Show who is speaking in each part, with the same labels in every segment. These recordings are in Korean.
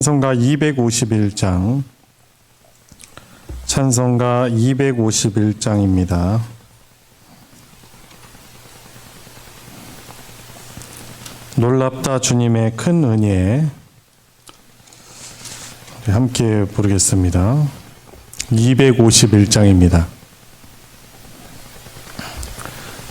Speaker 1: 찬송가 251장, 찬송가 251장입니다. 놀랍다 주님의 큰 은혜. 함께 부르겠습니다. 251장입니다.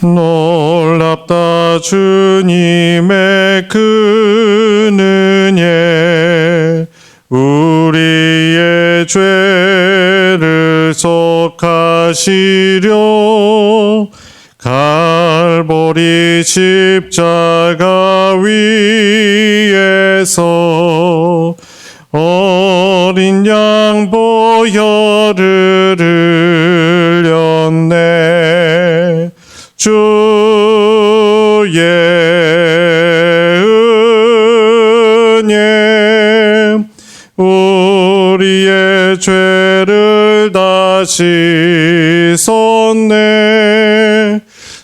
Speaker 1: 놀랍다 주님의 큰 은혜, 우리의 죄를 속하시려 갈보리 십자가 위에서 어린 양 보혈을 흘렸네. 주의 은혜 우리의 죄를 다 씻었네.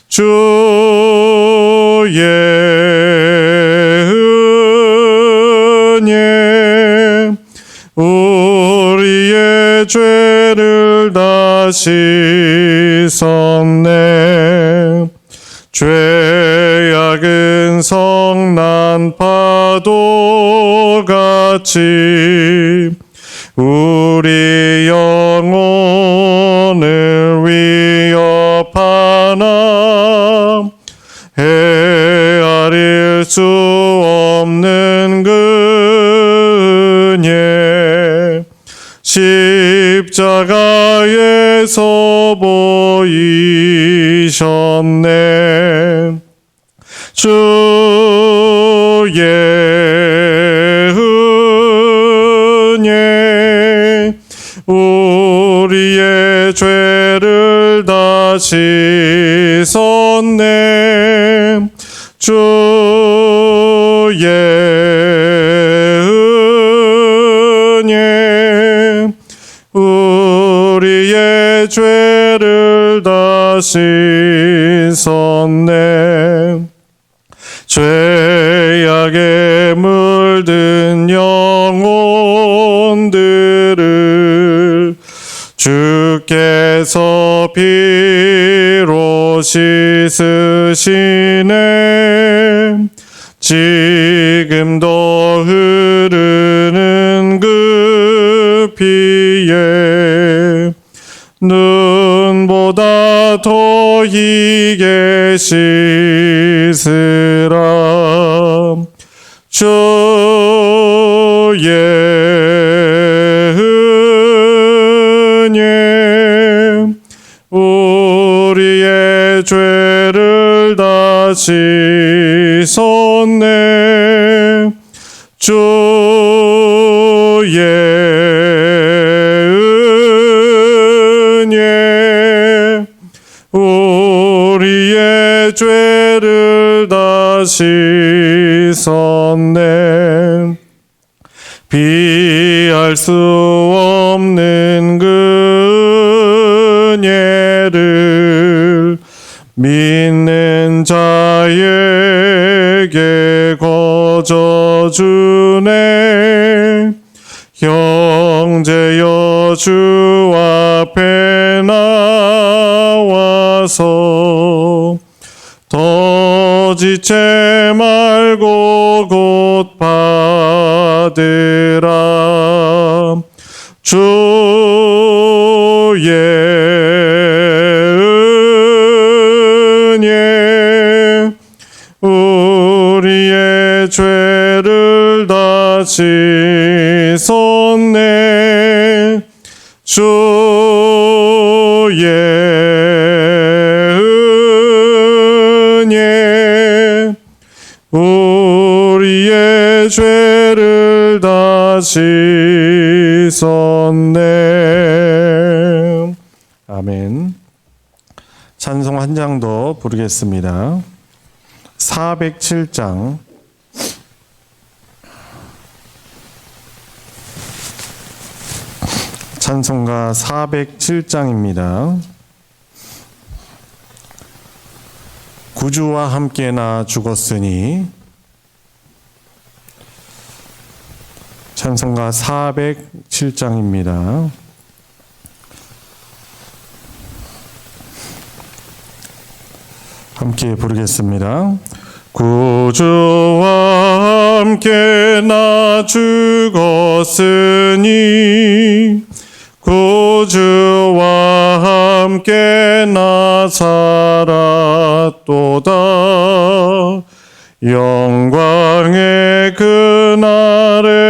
Speaker 1: 주의 은혜 우리의 죄를 다 씻었네. 죄악은 성난 파도같이 우리 영혼을 위협하나 헤아릴 수 없는 그 은혜 십자가에서 보이셨네. 주의 은혜 우리의 죄를 다 씻었네. 주의 은혜 우리의 죄를 다 씻었네. 죄악에 물든 영혼들을 주께서 피로 씻으시네. 지금도 흐르는 그 피에 눈보다 더 희게 씻으라. 주의 은혜 우리의 죄를 다 씻었네. 주의 은혜 우리의 죄를 다 씻었네. 비할 수 없는 그 은혜를 믿는 자에게 거저 주네. 형제여 주 앞에 나와서 더 지체 말고 곧 받으라. 주의 은혜 우리의 죄를 다 씻었네. 주의 은혜 우리의 죄를 다 씻었네. 아멘. 찬송 한 장 더 부르겠습니다. 407장, 찬송가 407장입니다. 구주와 함께 나 죽었으니 찬송가 407장입니다. 함께 부르겠습니다. 구주와 함께 나 죽었으니 구주와 함께 나 살았도다. 영광의 그날에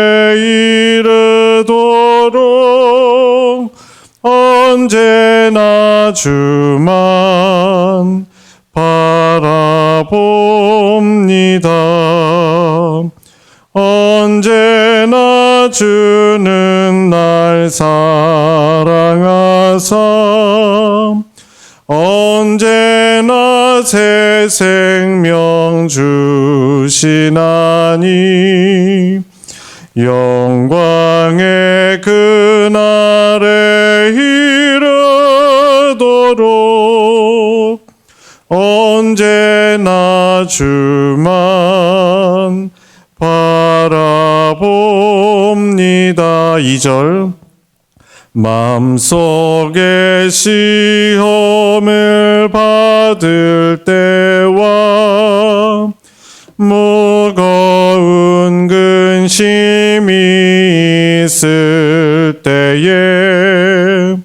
Speaker 1: 이르도록 언제나 주만 바라봅니다. 언제나 주는 날 사랑하사 언제나 새 생명 주시나니 영광의 그날에 이르도록 언제나 주만 바라봅니다. 2절 마음속에 시험을 받을 때와 무거운 근심이 있을 때에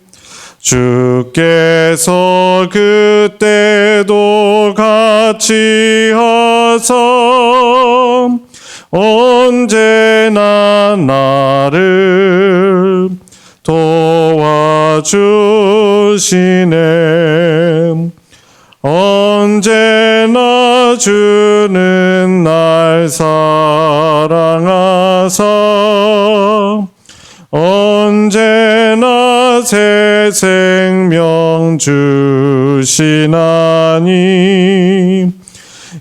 Speaker 1: 주께서 그때도 같이 하사 언제나 나를 도와주시네. 언제나 주는 날 사랑하사 언제나 새 생명 주시나니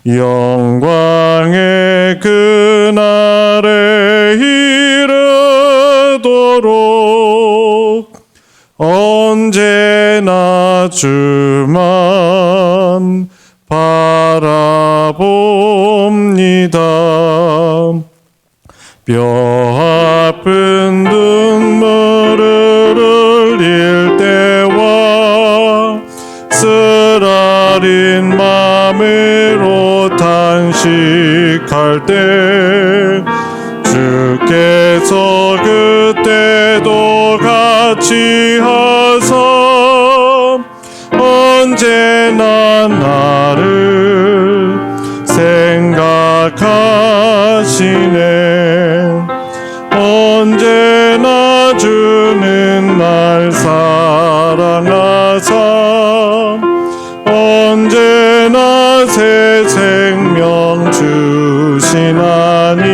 Speaker 1: 영광의 그날에 이르도록 언제나 주만 바라봅니다. 뼈 아픈 눈물을 흘릴 때와 쓰라린 맘으로 탄식할 때 주께서 그때도 같이 하사 언제나 나를 생각하시네. 언제나 주는 날 사랑하사 언제나 새 생명 주시나니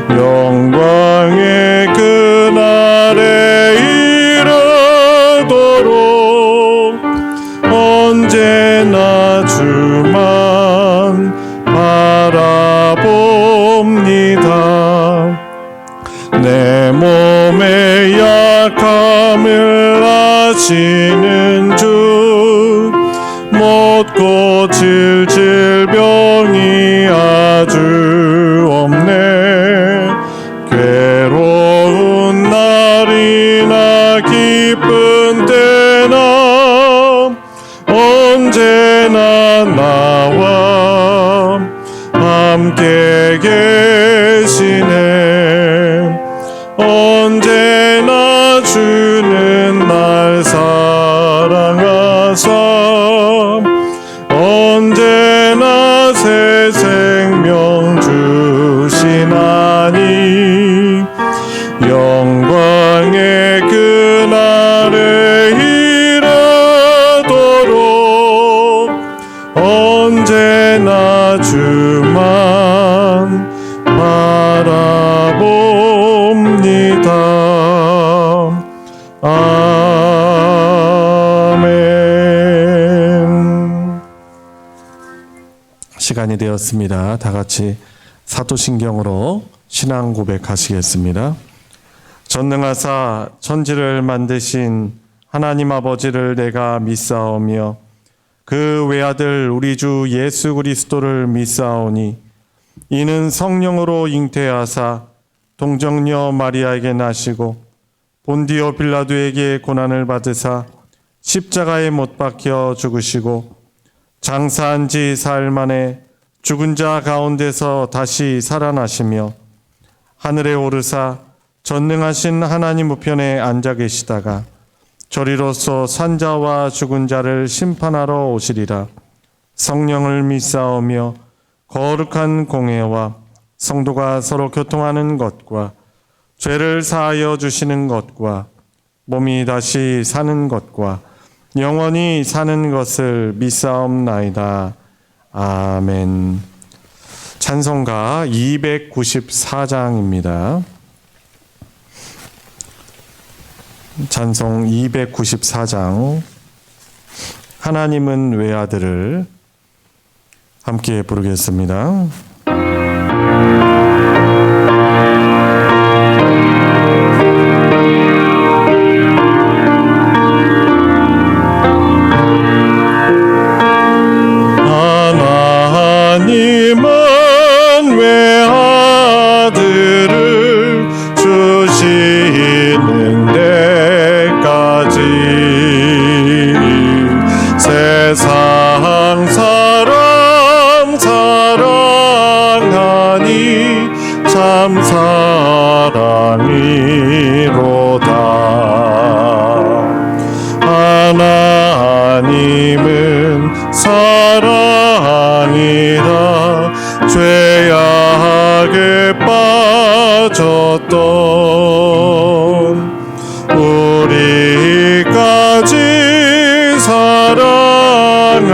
Speaker 1: 영광의 그날에 이르도록 언제나 주만 바라봅니다. 내 몸의 약함을 아시는 주 못 고칠 질병이 아주 없네. 괴로운 날이나 기쁜 때나 언제나 나와 함께 계시네. 언제나 주는 날 사랑하사 언제나 새 생명 주시나니 영광의 그날에 이르도록 언제나 주만 바라봅니다. 아멘. 시간이 되었습니다. 다 같이 사도신경으로 신앙 고백하시겠습니다. 전능하사 천지를 만드신 하나님 아버지를 내가 믿사오며 그 외아들 우리 주 예수 그리스도를 믿사오니 이는 성령으로 잉태하사 동정녀 마리아에게 나시고 본디오 빌라도에게 고난을 받으사 십자가에 못 박혀 죽으시고 장사한 지 사흘 만에 죽은 자 가운데서 다시 살아나시며 하늘에 오르사 전능하신 하나님 우편에 앉아 계시다가 저리로서 산자와 죽은 자를 심판하러 오시리라. 성령을 믿사오며 거룩한 공회와 성도가 서로 교통하는 것과 죄를 사하여 주시는 것과 몸이 다시 사는 것과 영원히 사는 것을 믿사옵나이다. 아멘. 찬송가 294장입니다. 찬송 294장 하나님은 외아들을 함께 부르겠습니다. 하나님은 외아들을 주시는 데까지 세상 사람 사랑하니 참 사랑이로다. 하나님은 사랑이라 죄악에 빠졌던 우리까지 사랑하니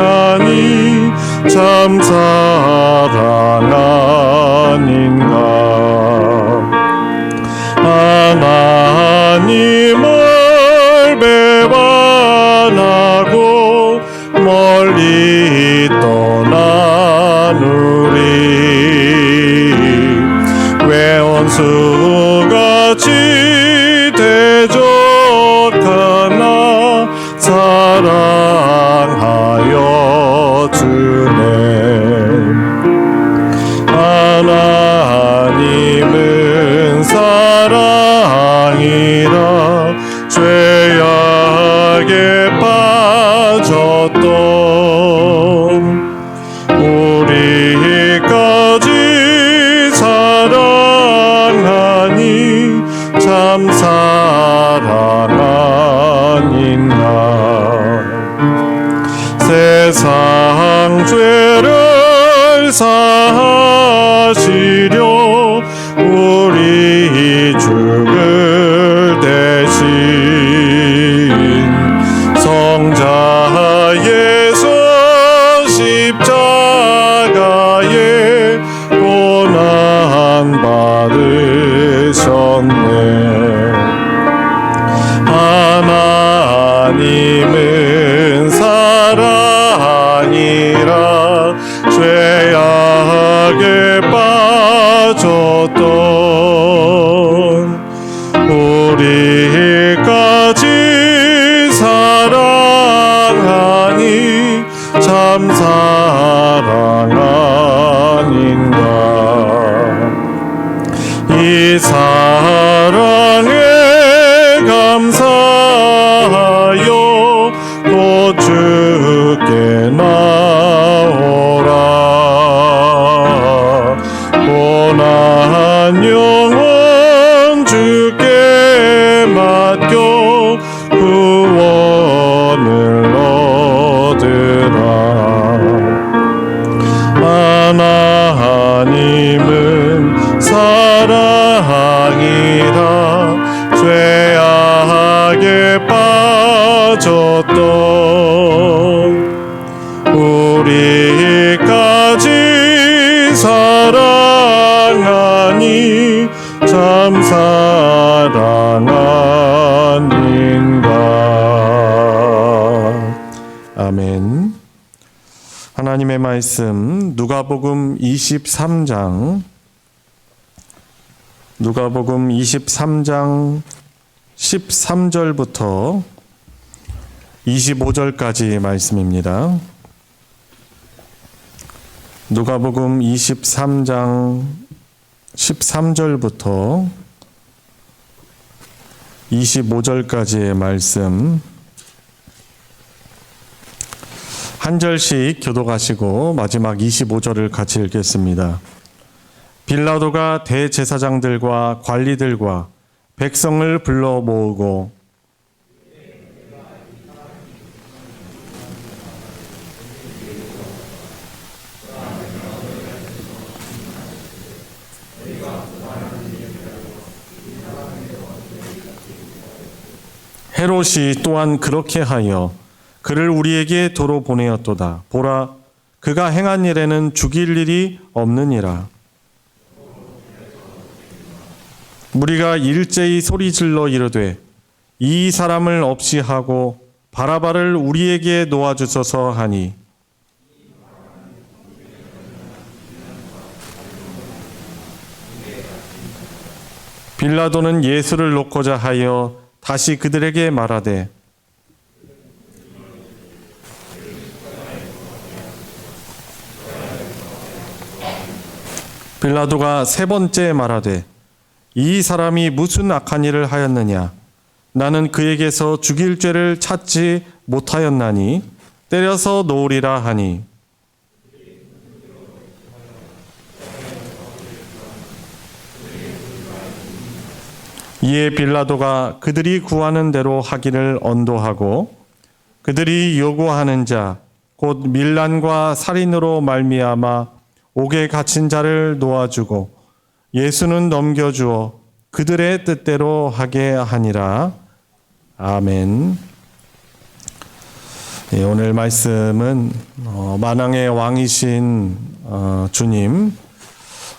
Speaker 1: 참 사랑 아닌가. 하나님을 배반하고 멀리 떠난 우리 외원수같이 대적하나 사랑하여 주네. 하나님은 사랑이라 죄악에 빠졌던 우리까지 사랑하니 참 사랑 아닌가. 세상 죄를 사하시려 우리 죽을 대신 성자 예수 십자가에 고난 받으셨네. 하나님은 사랑이라 죄악에 빠졌던 우리까지 사랑하니 참 사랑 아닌가. 이 사랑에 감사하여 곧 주께 나오라. 고난 영혼 주께 맡겨 구원을 얻으라. 하나님은 사랑이라 죄악에 빠졌던 우리까지 사랑하니 참 사랑 아닌가. 아멘. 하나님의 말씀 누가복음 23장 13절부터 25절까지 말씀입니다. 누가복음 23장 13절부터 25절까지의 말씀 한 절씩 교독하시고 마지막 25절을 같이 읽겠습니다. 빌라도가 대제사장들과 관리들과 백성을 불러 모으고 헤롯이 또한 그렇게 하여 그를 우리에게 도로 보내었도다. 보라, 그가 행한 일에는 죽일 일이 없느니라. 무리가 일제히 소리질러 이르되 이 사람을 없이 하고 바라바를 우리에게 놓아주소서 하니 빌라도는 예수를 놓고자 하여 다시 그들에게 말하되 빌라도가 세 번째 말하되 이 사람이 무슨 악한 일을 하였느냐? 나는 그에게서 죽일 죄를 찾지 못하였나니 때려서 놓으리라 하니 이에 빌라도가 그들이 구하는 대로 하기를 언도하고 그들이 요구하는 자 곧 밀란과 살인으로 말미암아 옥에 갇힌 자를 놓아주고 예수는 넘겨주어 그들의 뜻대로 하게 하니라. 아멘. 네, 오늘 말씀은 만왕의 왕이신 주님,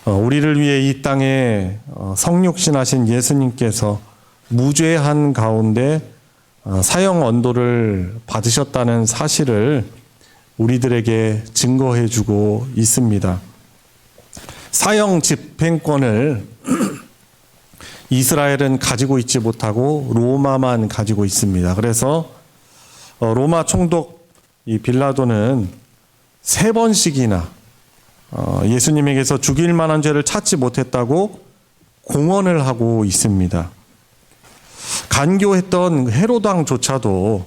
Speaker 1: 우리를 위해 이 땅에 성육신하신 예수님께서 무죄한 가운데 사형 언도를 받으셨다는 사실을 우리들에게 증거해 주고 있습니다. 사형 집행권을 이스라엘은 가지고 있지 못하고 로마만 가지고 있습니다. 그래서 로마 총독 이 빌라도는 세 번씩이나 예수님에게서 죽일 만한 죄를 찾지 못했다고 공언을 하고 있습니다. 간교했던 헤롯 왕조차도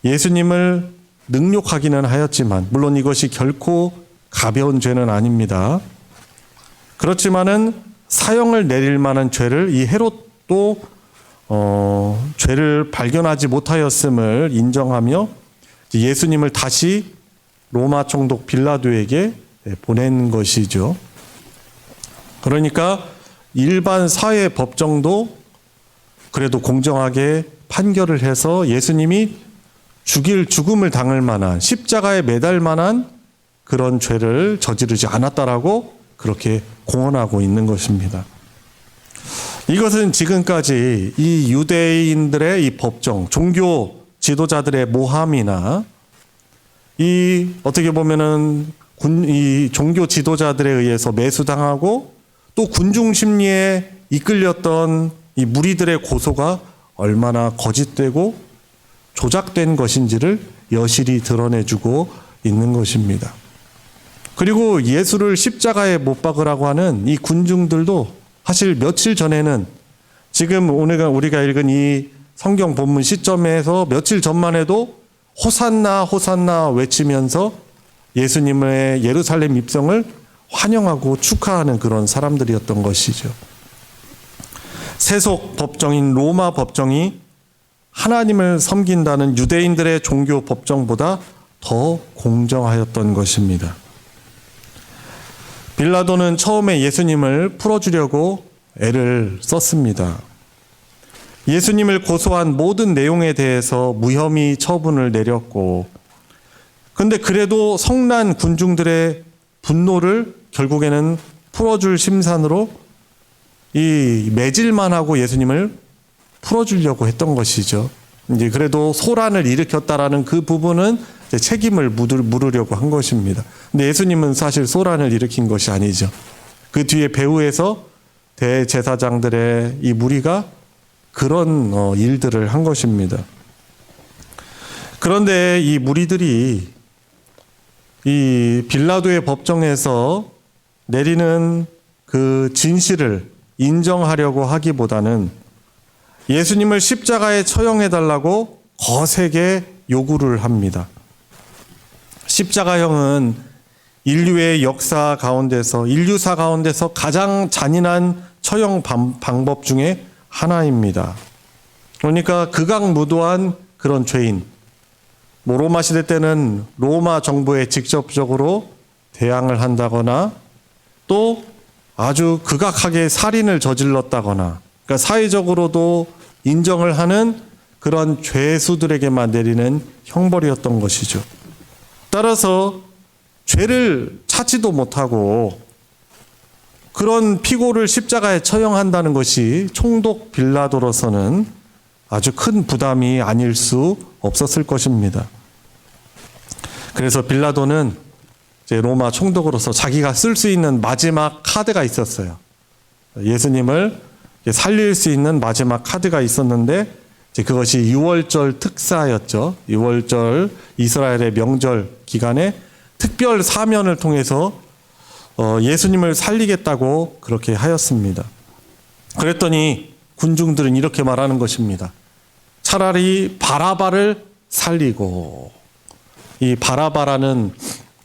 Speaker 1: 예수님을 능욕하기는 하였지만 물론 이것이 결코 가벼운 죄는 아닙니다. 그렇지만은 사형을 내릴 만한 죄를 이 헤롯도 죄를 발견하지 못하였음을 인정하며 예수님을 다시 로마 총독 빌라도에게 보낸 것이죠. 그러니까 일반 사회 법정도 그래도 공정하게 판결을 해서 예수님이 죽음을 당할 만한 십자가에 매달 만한 그런 죄를 저지르지 않았다라고 그렇게 공언하고 있는 것입니다. 이것은 지금까지 이 유대인들의 이 법정, 종교 지도자들의 모함이나 이 어떻게 보면은 이 종교 지도자들에 의해서 매수당하고 또 군중 심리에 이끌렸던 이 무리들의 고소가 얼마나 거짓되고 조작된 것인지를 여실히 드러내주고 있는 것입니다. 그리고 예수를 십자가에 못 박으라고 하는 이 군중들도 사실 며칠 전에는 지금 오늘 우리가 읽은 이 성경 본문 시점에서 며칠 전만 해도 호산나 호산나 외치면서 예수님의 예루살렘 입성을 환영하고 축하하는 그런 사람들이었던 것이죠. 세속 법정인 로마 법정이 하나님을 섬긴다는 유대인들의 종교 법정보다 더 공정하였던 것입니다. 빌라도는 처음에 예수님을 풀어주려고 애를 썼습니다. 예수님을 고소한 모든 내용에 대해서 무혐의 처분을 내렸고, 근데 그래도 성난 군중들의 분노를 결국에는 풀어줄 심산으로 이 매질만 하고 예수님을 풀어주려고 했던 것이죠. 이제 그래도 소란을 일으켰다라는 그 부분은 이제 책임을 물으려고 한 것입니다. 근데 예수님은 사실 소란을 일으킨 것이 아니죠. 그 뒤에 배후에서 대제사장들의 이 무리가 그런 일들을 한 것입니다. 그런데 이 무리들이 이 빌라도의 법정에서 내리는 그 진실을 인정하려고 하기보다는 예수님을 십자가에 처형해달라고 거세게 요구를 합니다. 십자가형은 인류의 역사 가운데서, 인류사 가운데서 가장 잔인한 처형 방법 중에 하나입니다. 그러니까 극악무도한 그런 죄인, 로마 시대 때는 로마 정부에 직접적으로 대항을 한다거나 또 아주 극악하게 살인을 저질렀다거나, 그러니까 사회적으로도 인정을 하는 그런 죄수들에게만 내리는 형벌이었던 것이죠. 따라서 죄를 찾지도 못하고 그런 피고를 십자가에 처형한다는 것이 총독 빌라도로서는 아주 큰 부담이 아닐 수 없었을 것입니다. 그래서 빌라도는 이제 로마 총독으로서 자기가 쓸 수 있는 마지막 카드가 있었어요. 예수님을 살릴 수 있는 마지막 카드가 있었는데 이제 그것이 유월절 특사였죠. 유월절 이스라엘의 명절 기간에 특별 사면을 통해서 예수님을 살리겠다고 그렇게 하였습니다. 그랬더니 군중들은 이렇게 말하는 것입니다. 차라리 바라바를 살리고, 이 바라바라는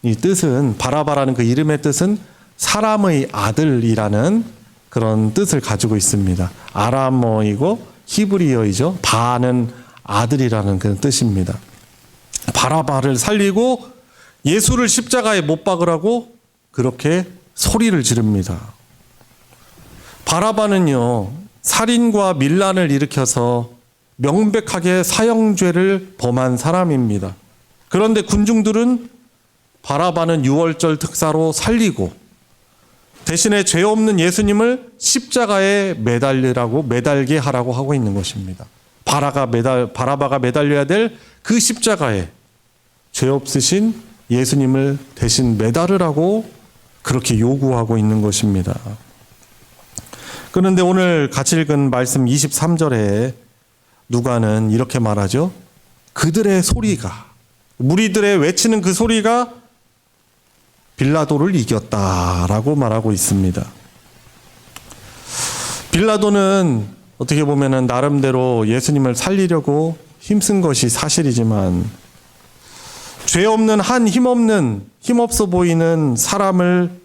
Speaker 1: 이 뜻은, 바라바라는 그 이름의 뜻은 사람의 아들이라는 그런 뜻을 가지고 있습니다. 아람어이고 히브리어이죠. 바는 아들이라는 그런 뜻입니다. 바라바를 살리고 예수를 십자가에 못 박으라고 그렇게 소리를 지릅니다. 바라바는요, 살인과 밀란을 일으켜서 명백하게 사형죄를 범한 사람입니다. 그런데 군중들은 바라바는 유월절 특사로 살리고 대신에 죄 없는 예수님을 십자가에 매달게 하라고 하고 있는 것입니다. 바라바가 매달려야 될 그 십자가에 죄 없으신 예수님을 대신 매달으라고 그렇게 요구하고 있는 것입니다. 그런데 오늘 같이 읽은 말씀 23절에 누가는 이렇게 말하죠. 그들의 소리가, 무리들의 외치는 그 소리가 빌라도를 이겼다라고 말하고 있습니다. 빌라도는 어떻게 보면 나름대로 예수님을 살리려고 힘쓴 것이 사실이지만 죄 없는 한 힘없어 보이는 사람을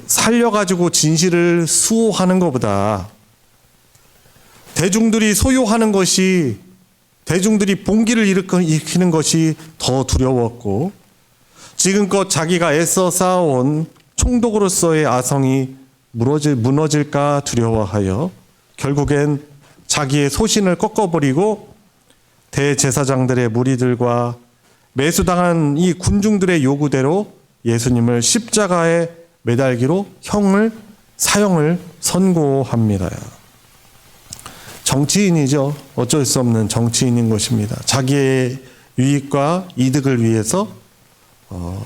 Speaker 1: 살려가지고 진실을 수호하는 것보다 대중들이 소유하는 것이, 대중들이 봉기를 일으키는 것이 더 두려웠고, 지금껏 자기가 애써 쌓아온 총독으로서의 아성이 무너질까 두려워하여 결국엔 자기의 소신을 꺾어버리고 대제사장들의 무리들과 매수당한 이 군중들의 요구대로 예수님을 십자가에 매달기로 사형을 선고합니다. 정치인이죠. 어쩔 수 없는 정치인인 것입니다. 자기의 유익과 이득을 위해서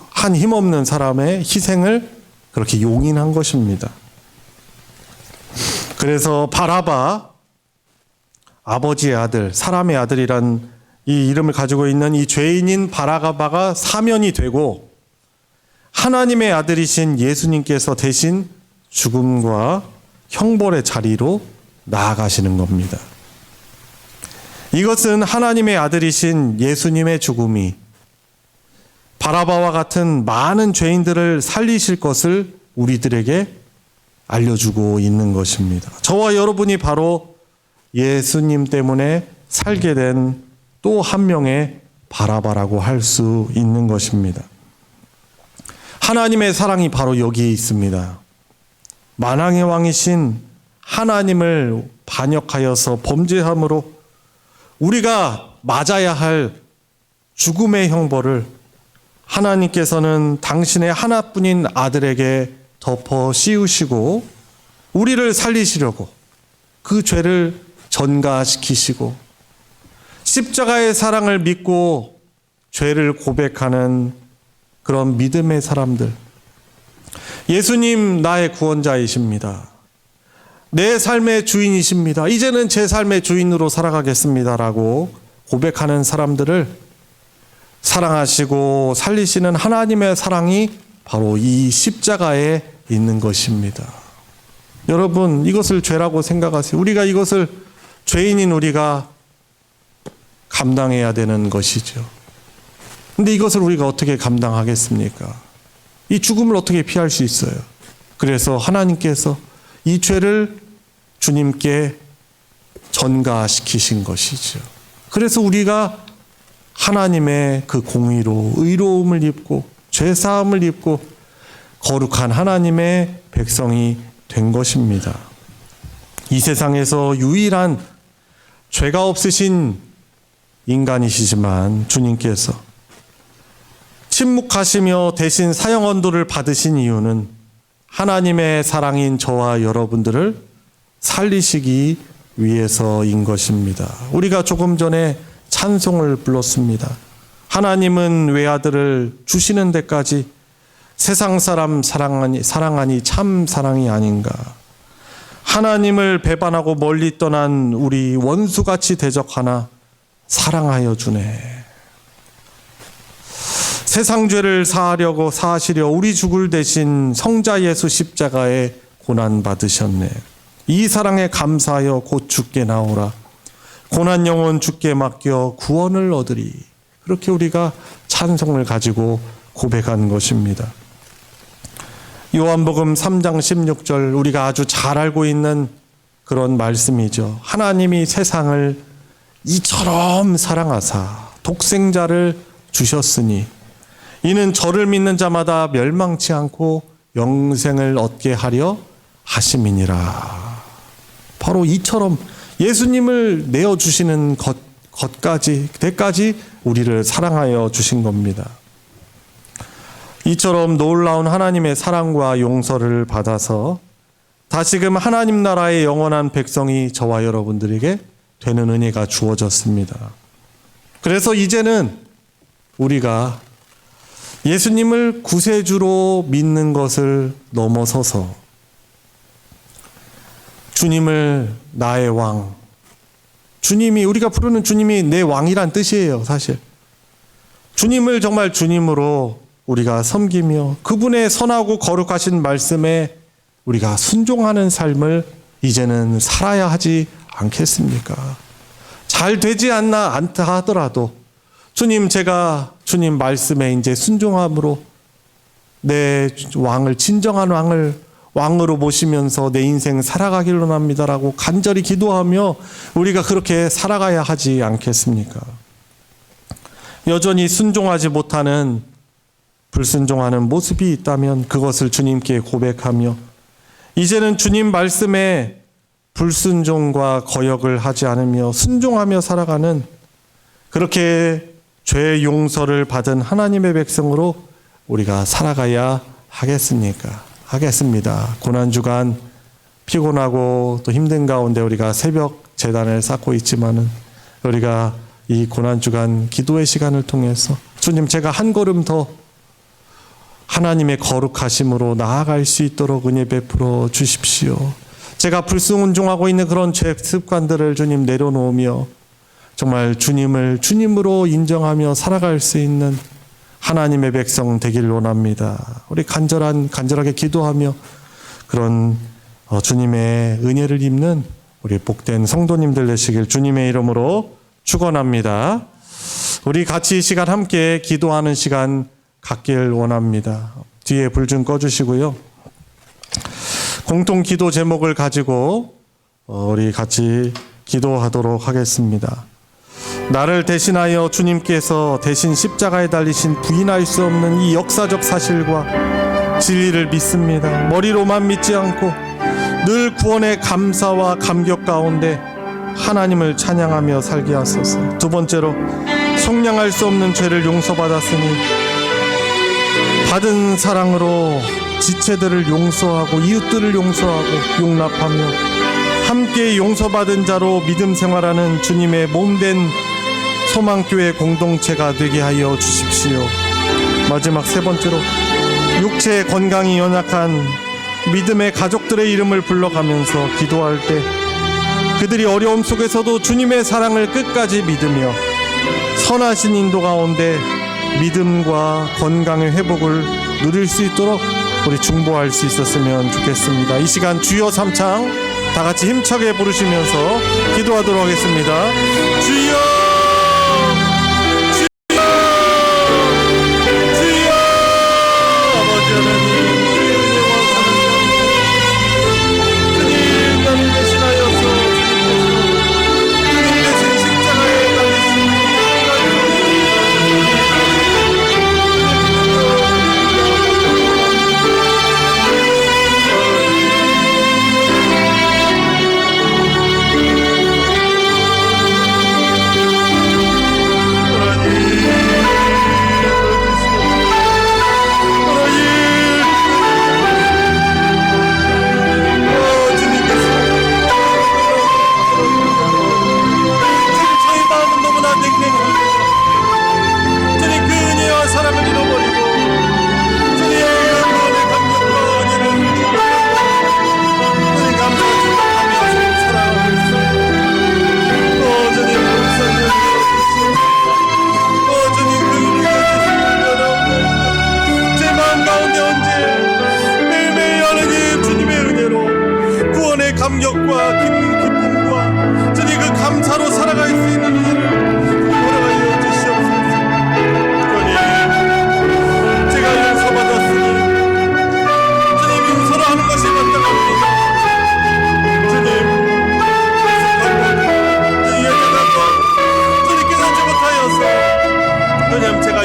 Speaker 1: 한 힘없는 사람의 희생을 그렇게 용인한 것입니다. 그래서 바라바, 아버지의 아들, 사람의 아들이란 이 이름을 가지고 있는 이 죄인인 바라바가 사면이 되고 하나님의 아들이신 예수님께서 대신 죽음과 형벌의 자리로 나아가시는 겁니다. 이것은 하나님의 아들이신 예수님의 죽음이 바라바와 같은 많은 죄인들을 살리실 것을 우리들에게 알려주고 있는 것입니다. 저와 여러분이 바로 예수님 때문에 살게 된 또 한 명의 바라바라고 할 수 있는 것입니다. 하나님의 사랑이 바로 여기에 있습니다. 만왕의 왕이신 하나님을 반역하여서 범죄함으로 우리가 맞아야 할 죽음의 형벌을 하나님께서는 당신의 하나뿐인 아들에게 덮어 씌우시고 우리를 살리시려고 그 죄를 전가시키시고 십자가의 사랑을 믿고 죄를 고백하는 그런 믿음의 사람들, 예수님 나의 구원자이십니다. 내 삶의 주인이십니다. 이제는 제 삶의 주인으로 살아가겠습니다라고 고백하는 사람들을 사랑하시고 살리시는 하나님의 사랑이 바로 이 십자가의 있는 것입니다. 여러분, 이것을 죄라고 생각하세요. 우리가 이것을 죄인인 우리가 감당해야 되는 것이죠. 근데 이것을 우리가 어떻게 감당하겠습니까? 이 죽음을 어떻게 피할 수 있어요? 그래서 하나님께서 이 죄를 주님께 전가시키신 것이죠. 그래서 우리가 하나님의 그 공의로 의로움을 입고 죄사함을 입고 거룩한 하나님의 백성이 된 것입니다. 이 세상에서 유일한 죄가 없으신 인간이시지만 주님께서 침묵하시며 대신 사형 언도를 받으신 이유는 하나님의 사랑인 저와 여러분들을 살리시기 위해서인 것입니다. 우리가 조금 전에 찬송을 불렀습니다. 하나님은 외아들을 주시는 데까지 세상 사람 사랑하니 참 사랑이 아닌가. 하나님을 배반하고 멀리 떠난 우리 원수같이 대적하나 사랑하여 주네. 세상 죄를 사하시려 우리 죽을 대신 성자 예수 십자가에 고난 받으셨네. 이 사랑에 감사하여 곧 주께 나오라. 고난 영혼 주께 맡겨 구원을 얻으리. 그렇게 우리가 찬송을 가지고 고백한 것입니다. 요한복음 3장 16절, 우리가 아주 잘 알고 있는 그런 말씀이죠. 하나님이 세상을 이처럼 사랑하사 독생자를 주셨으니 이는 저를 믿는 자마다 멸망치 않고 영생을 얻게 하려 하심이니라. 바로 이처럼 예수님을 내어주시는 때까지 우리를 사랑하여 주신 겁니다. 이처럼 놀라운 하나님의 사랑과 용서를 받아서 다시금 하나님 나라의 영원한 백성이 저와 여러분들에게 되는 은혜가 주어졌습니다. 그래서 이제는 우리가 예수님을 구세주로 믿는 것을 넘어서서 주님을 나의 왕, 주님이, 우리가 부르는 주님이 내 왕이란 뜻이에요, 사실. 주님을 정말 주님으로 우리가 섬기며 그분의 선하고 거룩하신 말씀에 우리가 순종하는 삶을 이제는 살아야 하지 않겠습니까? 잘 되지 않다 하더라도 주님, 제가 주님 말씀에 이제 순종함으로 내 왕을, 진정한 왕으로 모시면서 내 인생 살아가기를 원합니다라고 간절히 기도하며 우리가 그렇게 살아가야 하지 않겠습니까? 여전히 순종하지 못하는, 불순종하는 모습이 있다면 그것을 주님께 고백하며 이제는 주님 말씀에 불순종과 거역을 하지 않으며 순종하며 살아가는, 그렇게 죄 용서를 받은 하나님의 백성으로 우리가 살아가야 하겠습니다. 고난주간 피곤하고 또 힘든 가운데 우리가 새벽 제단을 쌓고 있지만은 우리가 이 고난주간 기도의 시간을 통해서 주님, 제가 한 걸음 더 하나님의 거룩하심으로 나아갈 수 있도록 은혜 베풀어 주십시오. 제가 불순종하고 있는 그런 죄 습관들을 주님 내려놓으며 정말 주님을 주님으로 인정하며 살아갈 수 있는 하나님의 백성 되길 원합니다. 우리 간절하게 기도하며 그런 주님의 은혜를 입는 우리 복된 성도님들 되시길 주님의 이름으로 축원합니다. 우리 같이 이 시간 함께 기도하는 시간 갖길 원합니다. 뒤에 불 좀 꺼주시고요. 공통 기도 제목을 가지고 우리 같이 기도하도록 하겠습니다. 나를 대신하여 주님께서 대신 십자가에 달리신 부인할 수 없는 이 역사적 사실과 진리를 믿습니다. 머리로만 믿지 않고 늘 구원의 감사와 감격 가운데 하나님을 찬양하며 살게 하소서. 두 번째로, 속량할 수 없는 죄를 용서받았으니 받은 사랑으로 지체들을 용서하고 이웃들을 용서하고 용납하며 함께 용서받은 자로 믿음 생활하는 주님의 몸된 소망교회 공동체가 되게 하여 주십시오. 마지막 세 번째로, 육체 건강이 연약한 믿음의 가족들의 이름을 불러가면서 기도할 때 그들이 어려움 속에서도 주님의 사랑을 끝까지 믿으며 선하신 인도 가운데 믿음과 건강의 회복을 누릴 수 있도록 우리 중보할 수 있었으면 좋겠습니다. 이 시간 주여 삼창 다 같이 힘차게 부르시면서 기도하도록 하겠습니다. 주여, 주여, 주여. 아버지 하나님, 주의 은혜와 사랑 주님, 나를 대신하여서 주님 대신 십자가에 달리신 감격과 기쁨과 주님 그 감사로 살아갈 수 있는 일을 돌아가여 주시옵소서. 주님, 제가 용서받았으니 주님 용서를 하는 것이 마땅합니다. 주님, 예전한 것 주님께서 하지 못하여서 주님 제가